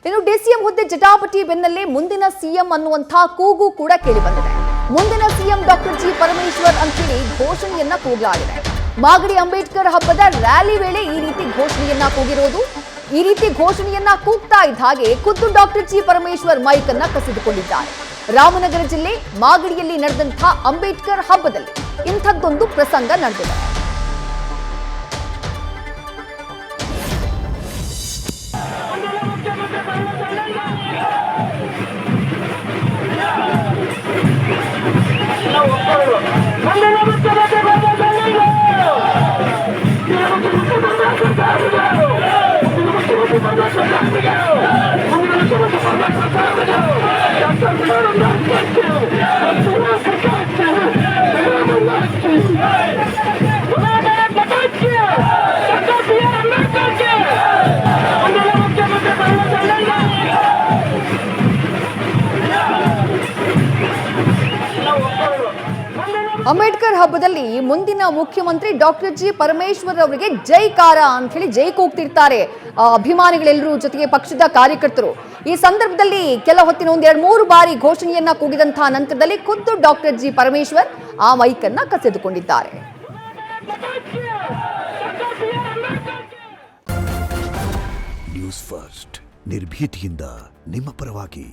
ಇನ್ನು ಡಿಸಿಎಂ ಹುದ್ದೆ ಜಟಾಪಟಿ ಬೆನ್ನಲ್ಲೇ ಮುಂದಿನ ಸಿಎಂ ಅನ್ನುವಂಥ ಕೂಗು ಕೂಡ ಕೇಳಿ ಬಂದಿದೆ. ಮುಂದಿನ ಸಿಎಂ ಡಾಕ್ಟರ್ ಜಿ ಪರಮೇಶ್ವರ್ ಅಂತೇಳಿ ಘೋಷಣೆಯನ್ನ ಕೂಗಲಾಗಿದೆ. ಮಾಗಡಿ ಅಂಬೇಡ್ಕರ್ ಹಬ್ಬದ ರ್ಯಾಲಿ ವೇಳೆ ಈ ರೀತಿ ಘೋಷಣೆಯನ್ನ ಕೂಗಿರೋದು. ಈ ರೀತಿ ಘೋಷಣೆಯನ್ನ ಕೂಗ್ತಾ ಇದ್ದ ಹಾಗೆ ಖುದ್ದು ಡಾಕ್ಟರ್ ಜಿ ಪರಮೇಶ್ವರ್ ಮೈಕ್ ಅನ್ನ ಕಸಿದುಕೊಂಡಿದ್ದಾರೆ. ರಾಮನಗರ ಜಿಲ್ಲೆ ಮಾಗಡಿಯಲ್ಲಿ ನಡೆದಂತಹ ಅಂಬೇಡ್ಕರ್ ಹಬ್ಬದಲ್ಲಿ ಇಂಥದ್ದೊಂದು ಪ್ರಸಂಗ ನಡೆದಿದೆ. ಅಂಬೇಡ್ಕರ್ ಹಬ್ಬದಲ್ಲಿ ಮುಂದಿನ ಮುಖ್ಯಮಂತ್ರಿ ಡಾಕ್ಟರ್ ಜಿ ಪರಮೇಶ್ವರ್ ಅವರಿಗೆ ಜೈಕಾರ ಅಂತ ಹೇಳಿ ಜೈ ಕೂಗ್ತಿರ್ತಾರೆ ಅಭಿಮಾನಿಗಳೆಲ್ಲರೂ, ಜೊತೆಗೆ ಪಕ್ಷದ ಕಾರ್ಯಕರ್ತರು. ಈ ಸಂದರ್ಭದಲ್ಲಿ ಕೆಲ ಹೊತ್ತಿನ 2-3 ಬಾರಿ ಘೋಷಣೆಯನ್ನ ಕೂಗಿದಂತಹ ನಂತರದಲ್ಲಿ ಖುದ್ದು ಡಾಕ್ಟರ್ ಜಿ ಪರಮೇಶ್ವರ್ ಆ ಮೈಕ್ ಅನ್ನ ಕಸಿದುಕೊಂಡಿದ್ದಾರೆ. ನ್ಯೂಸ್ ಫಸ್ಟ್ ನಿರ್ಭೀತಿಯಿಂದ ನಿಮ್ಮ ಪರವಾಗಿ.